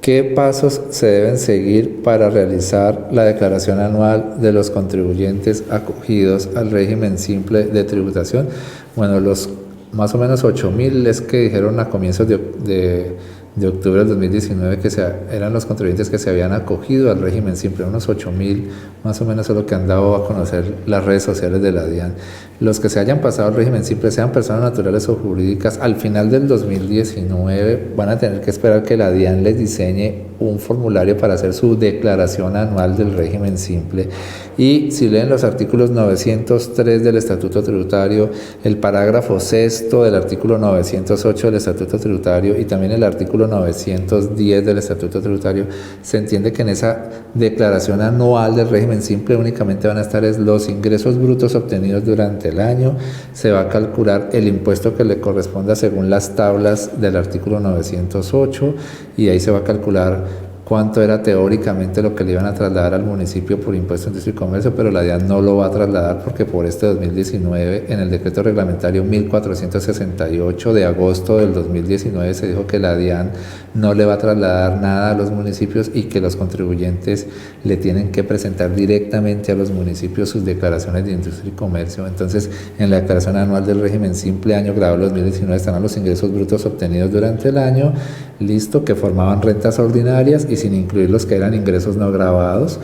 ¿Qué pasos se deben seguir para realizar la declaración anual de los contribuyentes acogidos al régimen simple de tributación? Bueno, los más o menos 8.000 es que dijeron a comienzos de octubre del 2019 que eran los contribuyentes que se habían acogido al régimen simple, unos 8.000 más o menos es lo que han dado a conocer las redes sociales de la DIAN. Los que se hayan pasado al régimen simple, sean personas naturales o jurídicas, al final del 2019 van a tener que esperar que la DIAN les diseñe un formulario para hacer su declaración anual del régimen simple. Y si leen los artículos 903 del Estatuto Tributario, el parágrafo sexto del artículo 908 del Estatuto Tributario y también el artículo 910 del Estatuto Tributario, se entiende que en esa declaración anual del régimen simple únicamente van a estar los ingresos brutos obtenidos durante el año, se va a calcular el impuesto que le corresponda según las tablas del artículo 908 y ahí se va a calcular cuánto era teóricamente lo que le iban a trasladar al municipio por impuesto de industria y comercio, pero la DIAN no lo va a trasladar porque por este 2019 en el decreto reglamentario 1468 de agosto del 2019 se dijo que la DIAN no le va a trasladar nada a los municipios y que los contribuyentes le tienen que presentar directamente a los municipios sus declaraciones de industria y comercio. Entonces, en la declaración anual del régimen simple año grabado 2019 están los ingresos brutos obtenidos durante el año, listo, que formaban rentas ordinarias y sin incluir los que eran ingresos no grabados.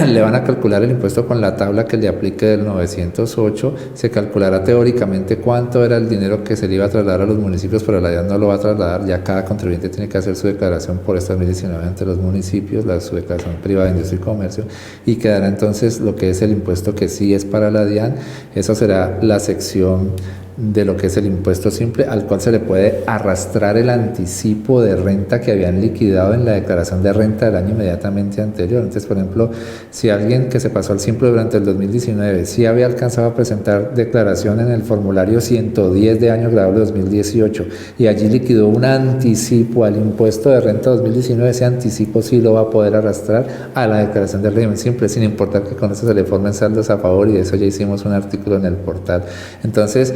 Le van a calcular el impuesto con la tabla que le aplique del 908, se calculará teóricamente cuánto era el dinero que se le iba a trasladar a los municipios, pero la DIAN no lo va a trasladar, ya cada contribuyente tiene que hacer su declaración por este 2019 ante los municipios, su declaración privada de industria y comercio, y quedará entonces lo que es el impuesto que sí es para la DIAN. Eso será la sección de lo que es el impuesto simple, al cual se le puede arrastrar el anticipo de renta que habían liquidado en la declaración de renta del año inmediatamente anterior. Entonces, por ejemplo, si alguien que se pasó al simple durante el 2019 sí había alcanzado a presentar declaración en el formulario 110 de año grabado 2018 y allí liquidó un anticipo al impuesto de renta 2019, ese anticipo sí lo va a poder arrastrar a la declaración del régimen simple, sin importar que con eso se le formen saldos a favor, y de eso ya hicimos un artículo en el portal. Entonces,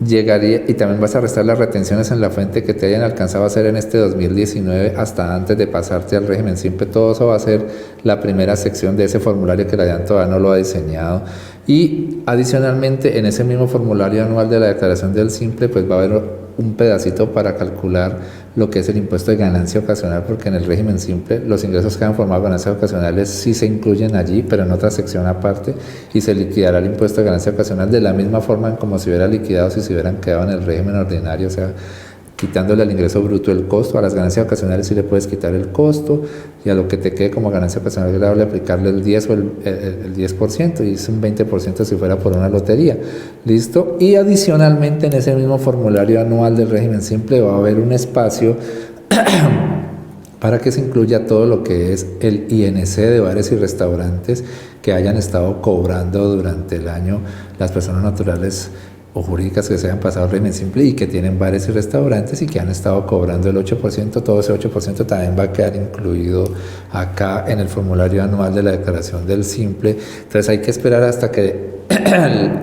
llegaría, y también vas a restar las retenciones en la fuente que te hayan alcanzado a hacer en este 2019 hasta antes de pasarte al régimen simple. Todo eso va a ser la primera sección de ese formulario que la DIAN todavía no lo ha diseñado. Y adicionalmente en ese mismo formulario anual de la declaración del simple pues va a haber un pedacito para calcular lo que es el impuesto de ganancia ocasional, porque en el régimen simple los ingresos que han formado ganancias ocasionales sí se incluyen allí, pero en otra sección aparte, y se liquidará el impuesto de ganancia ocasional de la misma forma en como se hubiera liquidado si se hubieran quedado en el régimen ordinario, o sea, quitándole al ingreso bruto el costo. A las ganancias ocasionales sí le puedes quitar el costo, y a lo que te quede como ganancia ocasional grabable aplicarle el 10 o el 10%, y es un 20% si fuera por una lotería. ¿Listo? Y adicionalmente en ese mismo formulario anual del régimen simple va a haber un espacio para que se incluya todo lo que es el INC de bares y restaurantes que hayan estado cobrando durante el año las personas naturales o jurídicas que se hayan pasado al régimen simple y que tienen bares y restaurantes y que han estado cobrando el 8%, todo ese 8% también va a quedar incluido acá en el formulario anual de la declaración del simple. Entonces hay que esperar hasta que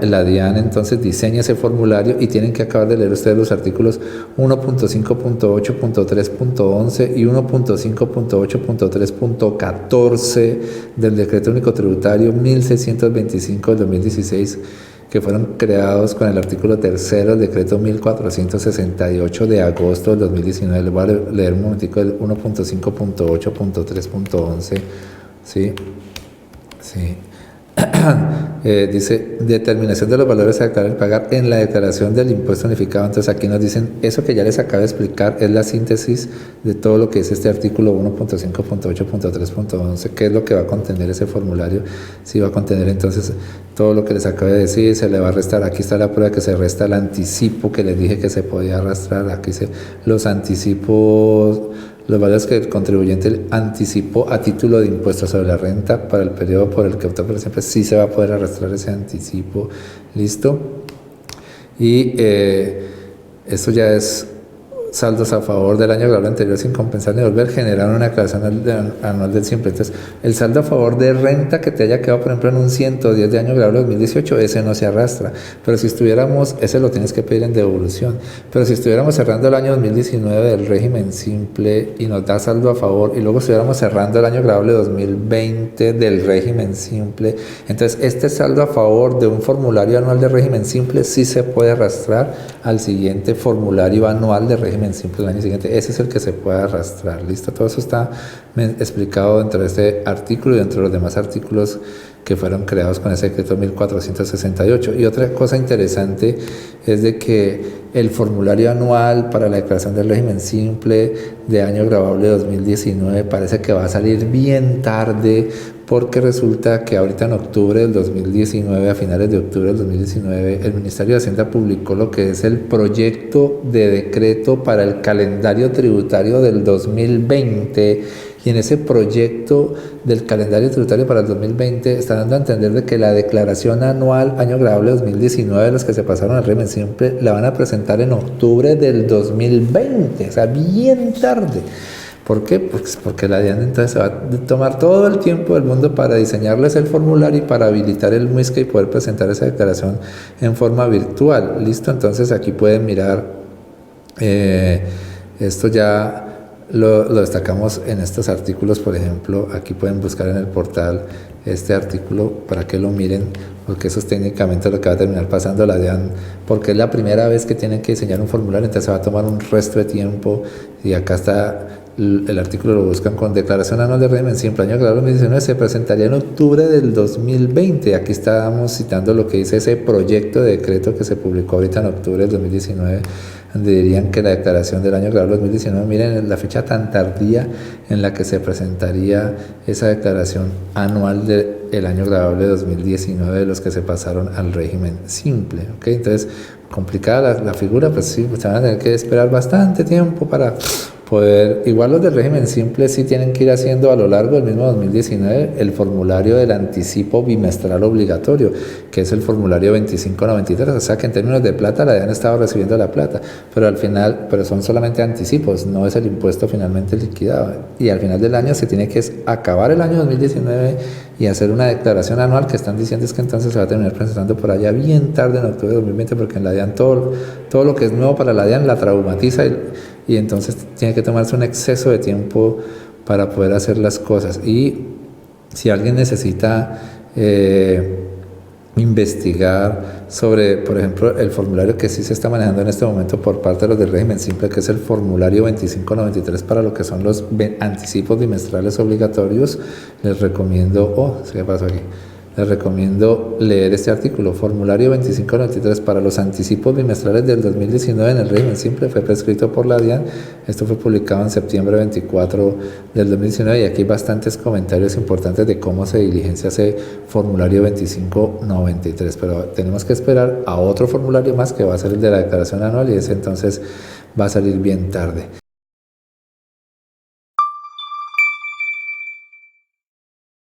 la DIAN entonces diseñe ese formulario, y tienen que acabar de leer ustedes los artículos 1.5.8.3.11 y 1.5.8.3.14 del Decreto Único Tributario 1625 del 2016, que fueron creados con el artículo 3 del decreto 1468 de agosto del 2019. Les voy a leer un momentico el 1.5.8.3.11. ¿Sí? Sí. Dice, determinación de los valores a declarar y pagar en la declaración del impuesto unificado. Entonces aquí nos dicen, eso que ya les acabo de explicar es la síntesis de todo lo que es este artículo 1.5.8.3.11, que es lo que va a contener ese formulario. Sí va a contener entonces todo lo que les acabo de decir, se le va a restar, aquí está la prueba que se resta el anticipo que les dije que se podía arrastrar, aquí los anticipos, los valores que el contribuyente anticipó a título de impuesto sobre la renta para el periodo por el que optó, por ejemplo, sí se va a poder arrastrar ese anticipo. ¿Listo? Y esto ya es saldos a favor del año laboral anterior sin compensar ni devolver generaron una declaración anual del simple. Entonces, el saldo a favor de renta que te haya quedado, por ejemplo, en un 110 de año laboral 2018, ese no se arrastra. Pero si estuviéramos, ese lo tienes que pedir en devolución. Pero si estuviéramos cerrando el año 2019 del régimen simple y nos da saldo a favor, y luego estuviéramos cerrando el año laboral 2020 del régimen simple, entonces este saldo a favor de un formulario anual de régimen simple sí se puede arrastrar al siguiente formulario anual de régimen simple el año siguiente. Ese es el que se puede arrastrar. ¿Listo? Todo eso está explicado dentro de este artículo y dentro de los demás artículos que fueron creados con ese decreto 1468. Y otra cosa interesante es de que el formulario anual para la declaración del régimen simple de año grabable 2019 parece que va a salir bien tarde, porque resulta que ahorita en octubre del 2019, a finales de octubre del 2019, el Ministerio de Hacienda publicó lo que es el proyecto de decreto para el calendario tributario del 2020, y en ese proyecto del calendario tributario para el 2020 están dando a entender de que la declaración anual año grabable 2019 de los que se pasaron al régimen simple la van a presentar en octubre del 2020, o sea, bien tarde. ¿Por qué? Pues porque la DIAN entonces se va a tomar todo el tiempo del mundo para diseñarles el formulario y para habilitar el MUISCA y poder presentar esa declaración en forma virtual. ¿Listo? Entonces aquí pueden mirar, esto ya lo destacamos en estos artículos. Por ejemplo, aquí pueden buscar en el portal este artículo para que lo miren, porque eso es técnicamente lo que va a terminar pasando la DIAN, porque es la primera vez que tienen que diseñar un formulario, entonces se va a tomar un resto de tiempo. Y acá está el artículo, lo buscan con declaración anual de régimen simple año grabable 2019, se presentaría en octubre del 2020. Aquí estábamos citando lo que dice ese proyecto de decreto que se publicó ahorita en octubre del 2019, donde dirían que la declaración del año grabable 2019, miren la fecha tan tardía en la que se presentaría esa declaración anual del año grabable 2019 de los que se pasaron al régimen simple. ¿Okay? Entonces, complicada la figura, pues sí, pues se van a tener que esperar bastante tiempo para poder. Igual los del régimen simple sí tienen que ir haciendo a lo largo del mismo 2019 el formulario del anticipo bimestral obligatorio, que es el formulario 2593, o sea que en términos de plata la han estado recibiendo la plata, pero al final, pero son solamente anticipos, no es el impuesto finalmente liquidado, y al final del año se tiene que acabar el año 2019 y hacer una declaración anual, que están diciendo es que entonces se va a terminar presentando por allá bien tarde en octubre de 2020, porque en la DIAN todo lo que es nuevo para la DIAN la traumatiza, y entonces tiene que tomarse un exceso de tiempo para poder hacer las cosas. Y si alguien necesita investigar sobre, por ejemplo, el formulario que sí se está manejando en este momento por parte de los del régimen simple, que es el formulario 2593 para lo que son los anticipos bimestrales obligatorios, les recomiendo, ¿qué pasó aquí? Les recomiendo leer este artículo. Formulario 2593 para los anticipos bimestrales del 2019 en el régimen simple, fue prescrito por la DIAN. Esto fue publicado en septiembre 24 del 2019, y aquí hay bastantes comentarios importantes de cómo se diligencia ese formulario 2593, pero tenemos que esperar a otro formulario más que va a ser el de la declaración anual, y ese entonces va a salir bien tarde.